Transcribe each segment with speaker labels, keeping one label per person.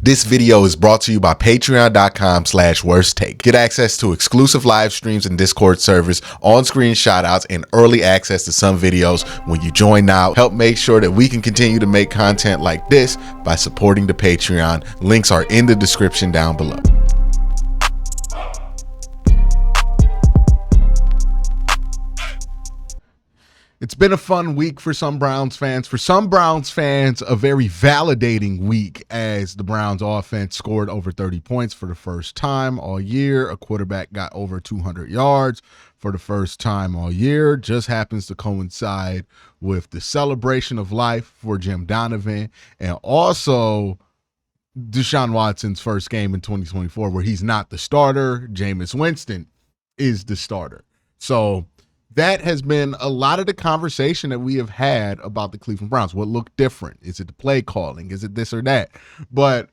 Speaker 1: This video is brought to you by patreon.com/worsttake. Get access to exclusive live streams and Discord servers, on-screen shoutouts, and early access to some videos when you join now. Help make sure that we can continue to make content like this by supporting the Patreon. Links are in the description down below. It's been a fun week for some Browns fans. For some Browns fans, a very validating week as the Browns offense scored over 30 points for the first time all year. A quarterback got over 200 yards for the first time all year. Just happens to coincide with the celebration of life for Jim Donovan and also Deshaun Watson's first game in 2024 where he's not the starter. Jameis Winston is the starter. So that has been a lot of the conversation that we have had about the Cleveland Browns. What looked different? Is it the play calling? Is it this or that? But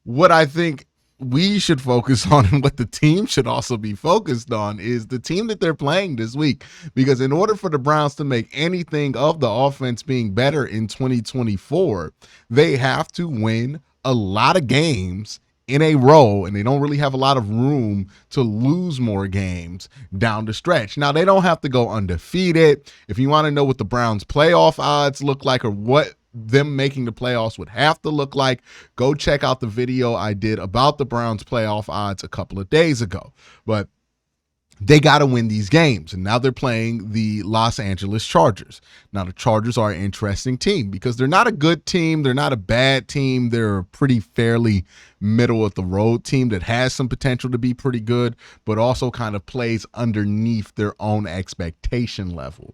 Speaker 1: what I think we should focus on and what the team should also be focused on is the team that they're playing this week. Because in order for the Browns to make anything of the offense being better in 2024, they have to win a lot of games in a row, and they don't really have a lot of room to lose more games down the stretch. Now, they don't have to go undefeated. If you want to know what the Browns' playoff odds look like or what them making the playoffs would have to look like, go check out the video I did about the Browns' playoff odds a couple of days ago. But they got to win these games, and now they're playing the Los Angeles Chargers. Now, the Chargers are an interesting team because they're not a good team. They're not a bad team. They're a pretty fairly middle-of-the-road team that has some potential to be pretty good, but also kind of plays underneath their own expectation level.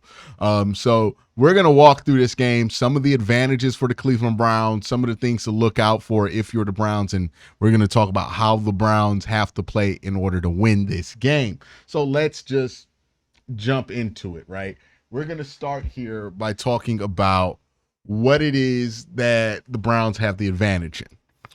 Speaker 1: So we're going to walk through this game, some of the advantages for the Cleveland Browns, some of the things to look out for if you're the Browns, and we're going to talk about how the Browns have to play in order to win this game. So let's just jump into it, right? We're going to start here by talking about what it is that the Browns have the advantage in.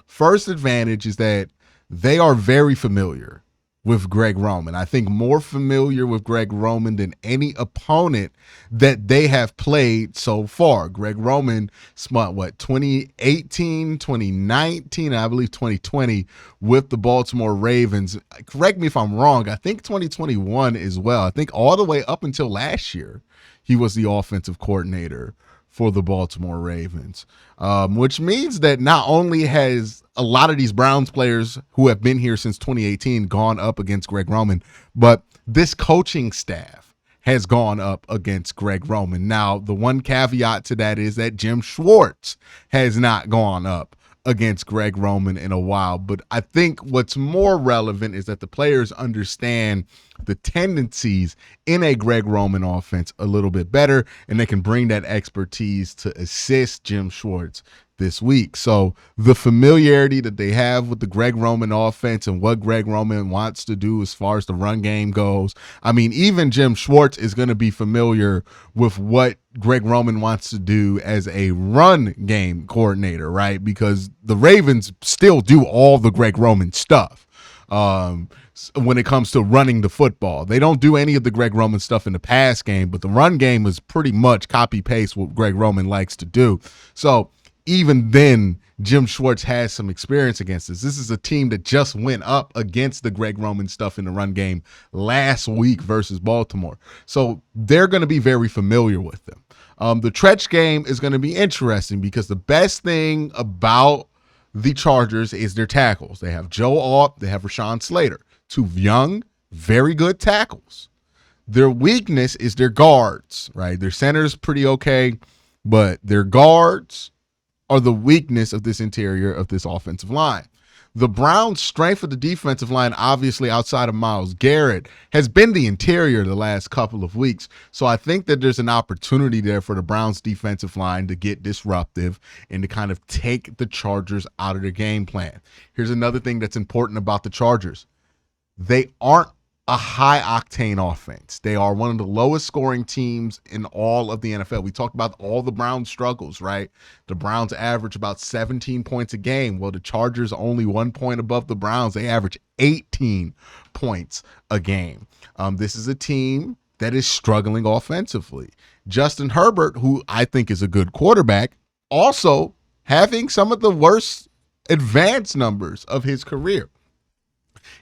Speaker 1: First advantage is that they are very familiar with Greg Roman. I think more familiar with Greg Roman than any opponent that they have played so far. Greg Roman spent, 2018, 2019, I believe 2020 with the Baltimore Ravens. Correct me if I'm wrong. I think 2021 as well. I think all the way up until last year, he was the offensive coordinator for the Baltimore Ravens, which means that not only has a lot of these Browns players who have been here since 2018 gone up against Greg Roman, but this coaching staff has gone up against Greg Roman. Now, the one caveat to that is that Jim Schwartz has not gone up against Greg Roman in a while. But I think what's more relevant is that the players understand the tendencies in a Greg Roman offense a little bit better, and they can bring that expertise to assist Jim Schwartz this week. So the familiarity that they have with the Greg Roman offense and what Greg Roman wants to do as far as the run game goes. I mean, even Jim Schwartz is going to be familiar with what Greg Roman wants to do as a run game coordinator, right? Because the Ravens still do all the Greg Roman stuff. When it comes to running the football, they don't do any of the Greg Roman stuff in the pass game, but the run game is pretty much copy paste what Greg Roman likes to do. So even then, Jim Schwartz has some experience against this. This is a team that just went up against the Greg Roman stuff in the run game last week versus Baltimore. So they're going to be very familiar with them. The stretch game is going to be interesting because the best thing about the Chargers is their tackles. They have Joe Alt, they have Rashawn Slater, two young, very good tackles. Their weakness is their guards, right? Their center's pretty okay, but their guards are the weakness of this interior of this offensive line. The Browns' strength of the defensive line, obviously outside of Myles Garrett, has been the interior the last couple of weeks. So I think that there's an opportunity there for the Browns' defensive line to get disruptive and to kind of take the Chargers out of their game plan. Here's another thing that's important about the Chargers. They aren't a high-octane offense. They are one of the lowest-scoring teams in all of the NFL. We talked about all the Browns' struggles, right? The Browns average about 17 points a game. Well, the Chargers are only 1 point above the Browns. They average 18 points a game. This is a team that is struggling offensively. Justin Herbert, who I think is a good quarterback, also having some of the worst advanced numbers of his career.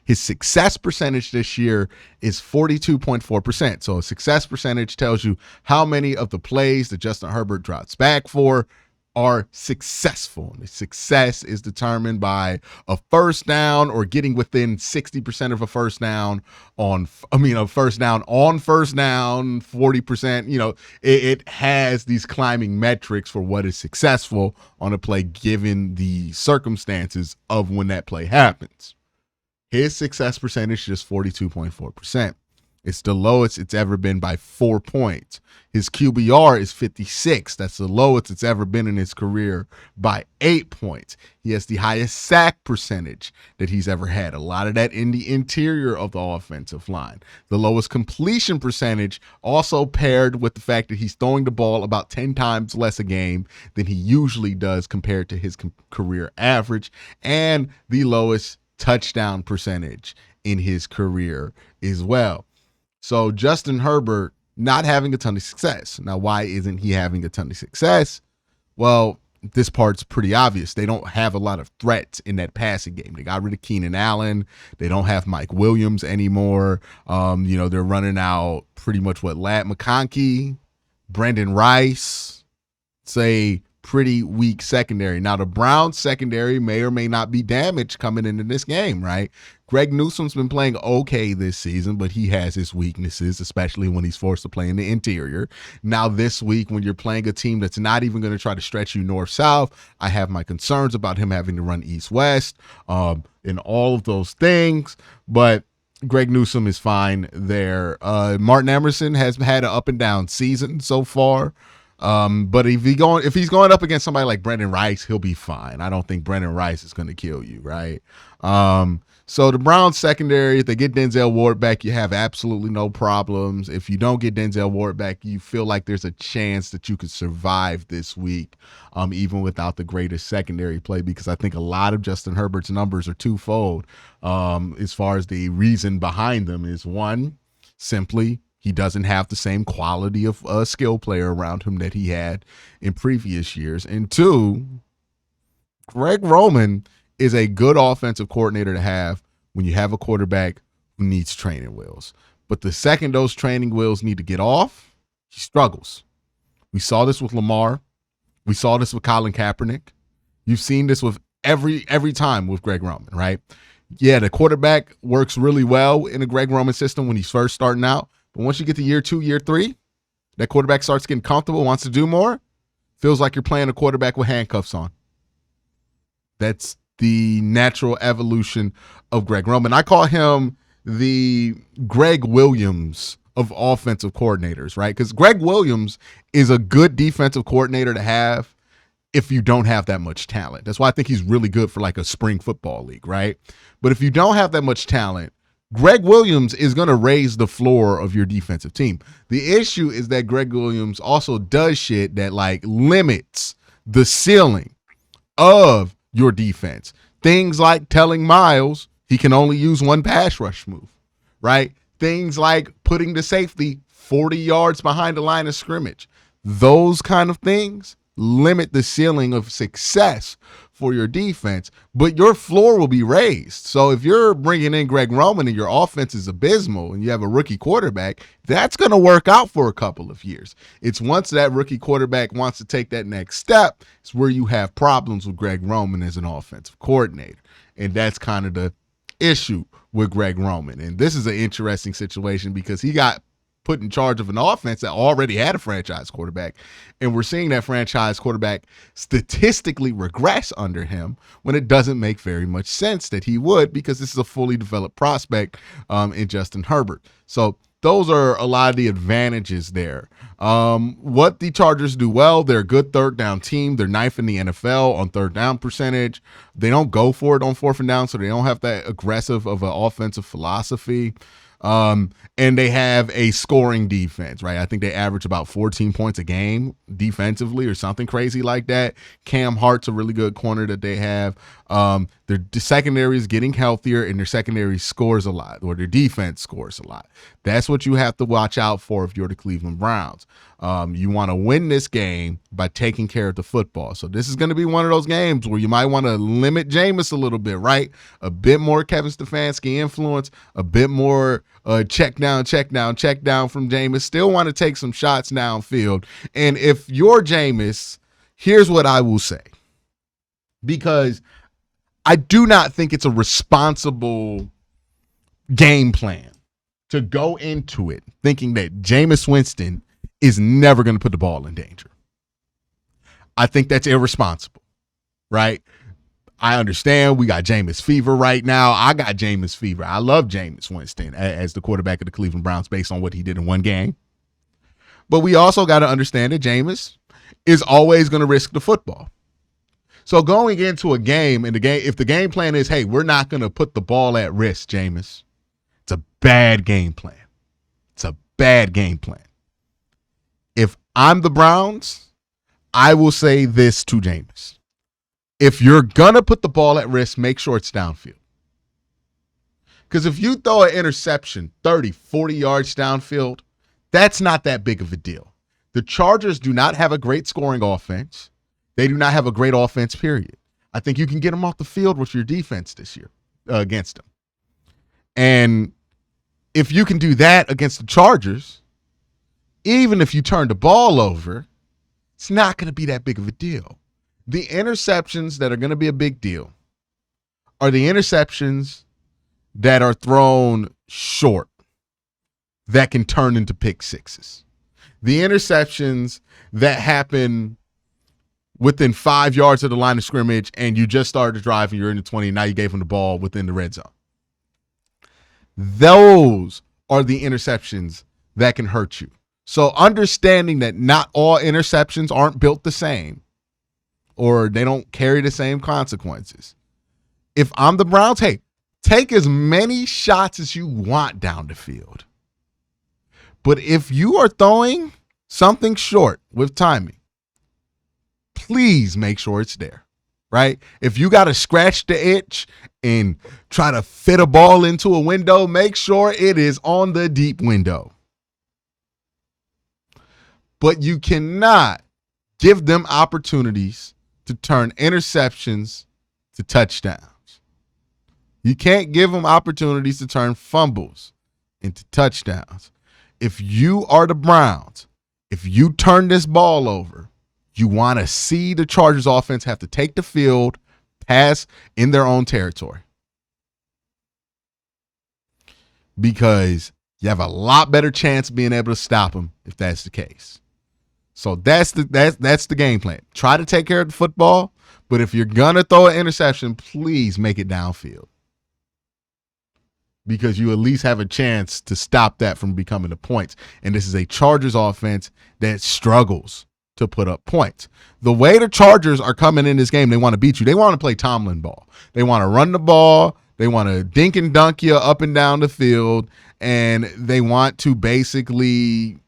Speaker 1: His success percentage this year is 42.4%. So a success percentage tells you how many of the plays that Justin Herbert drops back for are successful. And the success is determined by a first down or getting within 60% of a first down on first down, 40%. It has these climbing metrics for what is successful on a play given the circumstances of when that play happens. His success percentage is 42.4%. It's the lowest it's ever been by 4 points. His QBR is 56. That's the lowest it's ever been in his career by 8 points. He has the highest sack percentage that he's ever had. A lot of that in the interior of the offensive line. The lowest completion percentage, also paired with the fact that he's throwing the ball about 10 times less a game than he usually does compared to his career average. And the lowest touchdown percentage in his career as well. So Justin Herbert not having a ton of success. Now, why isn't he having a ton of success? Well, this part's pretty obvious. They don't have a lot of threats in that passing game. They got rid of Keenan Allen. They don't have Mike Williams anymore. They're running out pretty much Lat McConkey, Brendan Rice. Say pretty weak secondary. Now, the Browns secondary may or may not be damaged coming into this game, right? Greg Newsome's been playing okay this season, but he has his weaknesses, especially when he's forced to play in the interior. Now, this week, when you're playing a team that's not even going to try to stretch you north-south, I have my concerns about him having to run east-west and all of those things, but Greg Newsome is fine there. Martin Emerson has had an up-and-down season so far. But if he's going up against somebody like Brendan Rice, he'll be fine. I don't think Brendan Rice is going to kill you, right? So the Browns secondary, if they get Denzel Ward back, you have absolutely no problems. If you don't get Denzel Ward back, you feel like there's a chance that you could survive this week, even without the greatest secondary play, because I think a lot of Justin Herbert's numbers are twofold. As far as the reason behind them is, one, simply he doesn't have the same quality of a skill player around him that he had in previous years. And two, Greg Roman is a good offensive coordinator to have when you have a quarterback who needs training wheels. But the second those training wheels need to get off, he struggles. We saw this with Lamar. We saw this with Colin Kaepernick. You've seen this with every time with Greg Roman, right? Yeah, the quarterback works really well in a Greg Roman system when he's first starting out. But once you get to year 2, year 3, that quarterback starts getting comfortable, wants to do more, feels like you're playing a quarterback with handcuffs on. That's the natural evolution of Greg Roman. I call him the Greg Williams of offensive coordinators, right? Because Greg Williams is a good defensive coordinator to have if you don't have that much talent. That's why I think he's really good for like a spring football league, right? But if you don't have that much talent, Greg Williams is going to raise the floor of your defensive team. The issue is that Greg Williams also does shit that like limits the ceiling of your defense. Things like telling Miles he can only use one pass rush move, right? Things like putting the safety 40 yards behind the line of scrimmage. Those kind of things limit the ceiling of success for your defense, but your floor will be raised. So if you're bringing in Greg Roman and your offense is abysmal and you have a rookie quarterback, that's going to work out for a couple of years. It's once that rookie quarterback wants to take that next step, it's where you have problems with Greg Roman as an offensive coordinator. And that's kind of the issue with Greg Roman. And this is an interesting situation because he got put in charge of an offense that already had a franchise quarterback. And we're seeing that franchise quarterback statistically regress under him when it doesn't make very much sense that he would, because this is a fully developed prospect in Justin Herbert. So those are a lot of the advantages there. What the Chargers do well, they're a good third down team. They're ninth in the NFL on third down percentage. They don't go for it on fourth and down, so they don't have that aggressive of an offensive philosophy. And they have a scoring defense, right? I think they average about 14 points a game defensively or something crazy like that. Cam Hart's a really good corner that they have. Their secondary is getting healthier, and their secondary scores a lot, or their defense scores a lot. That's what you have to watch out for if you're the Cleveland Browns. You want to win this game by taking care of the football. So this is going to be one of those games where you might want to limit Jameis a little bit, right? A bit more Kevin Stefanski influence, a bit more check down from Jameis. Still want to take some shots downfield. And if you're Jameis, here's what I will say. Because I do not think it's a responsible game plan to go into it thinking that Jameis Winston is never going to put the ball in danger. I think that's irresponsible, right? I understand we got Jameis fever right now. I got Jameis fever. I love Jameis Winston as the quarterback of the Cleveland Browns based on what he did in one game. But we also got to understand that Jameis is always going to risk the football. So going into a game, if the game plan is, hey, we're not going to put the ball at risk, Jameis, it's a bad game plan. It's a bad game plan. If I'm the Browns, I will say this to Jameis. If you're going to put the ball at risk, make sure it's downfield. Because if you throw an interception 30, 40 yards downfield, that's not that big of a deal. The Chargers do not have a great scoring offense. They do not have a great offense, period. I think you can get them off the field with your defense this year against them. And if you can do that against the Chargers, even if you turn the ball over, it's not going to be that big of a deal. The interceptions that are going to be a big deal are the interceptions that are thrown short that can turn into pick sixes. The interceptions that happen within 5 yards of the line of scrimmage and you just started to drive and you're in the 20 and now you gave them the ball within the red zone. Those are the interceptions that can hurt you. So understanding that not all interceptions aren't built the same or they don't carry the same consequences. If I'm the Browns, hey, take as many shots as you want down the field. But if you are throwing something short with timing, please make sure it's there, right? If you got to scratch the itch and try to fit a ball into a window, make sure it is on the deep window. But you cannot give them opportunities to turn interceptions to touchdowns. You can't give them opportunities to turn fumbles into touchdowns. If you are the Browns, if you turn this ball over, you want to see the Chargers offense have to take the field, pass in their own territory. Because you have a lot better chance of being able to stop them if that's the case. So that's the game plan. Try to take care of the football, but if you're going to throw an interception, please make it downfield. Because you at least have a chance to stop that from becoming the points. And this is a Chargers offense that struggles to put up points. The way the Chargers are coming in this game, they want to beat you. They want to play Tomlin ball. They want to run the ball. They want to dink and dunk you up and down the field. And they want to basically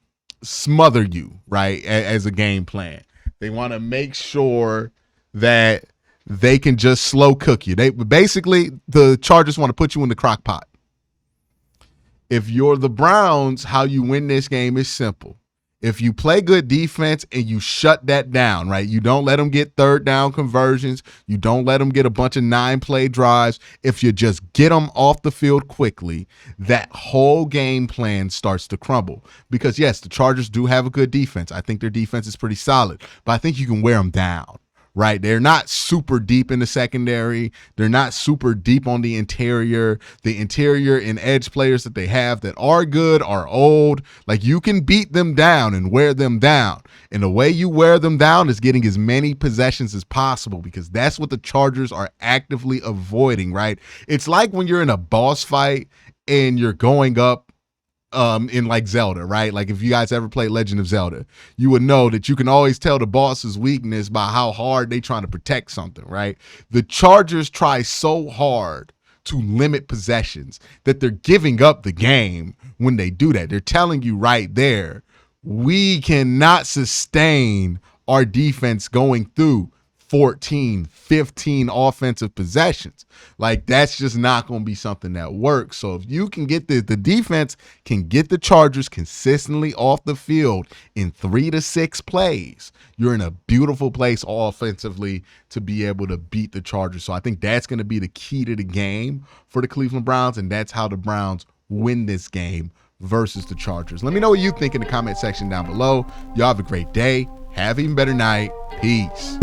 Speaker 1: smother you, right, as a game plan. They want to make sure that they can just slow cook you. Basically, the Chargers want to put you in the crock pot. If you're the Browns, how you win this game is simple. If you play good defense and you shut that down, right? You don't let them get third down conversions. You don't let them get a bunch of 9-play drives. If you just get them off the field quickly, that whole game plan starts to crumble. Because, yes, the Chargers do have a good defense. I think their defense is pretty solid. But I think you can wear them down, right? They're not super deep in the secondary. They're not super deep on the interior. The interior and edge players that they have that are good are old. Like, you can beat them down and wear them down. And the way you wear them down is getting as many possessions as possible, because that's what the Chargers are actively avoiding, right? It's like when you're in a boss fight and you're going up in like Zelda, right? Like if you guys ever played Legend of Zelda, you would know that you can always tell the boss's weakness by how hard they trying to protect something, right? The Chargers try so hard to limit possessions, that they're giving up the game when they do that. They're telling you right there, we cannot sustain our defense going through 14, 15 offensive possessions. Like, that's just not going to be something that works. So if you can get the defense can get the Chargers consistently off the field in 3 to 6 plays, you're in a beautiful place offensively to be able to beat the Chargers. So I think that's going to be the key to the game for the Cleveland Browns, and that's how the Browns win this game versus the Chargers. Let me know what you think in the comment section down below. Y'all have a great day. Have an even better night. Peace.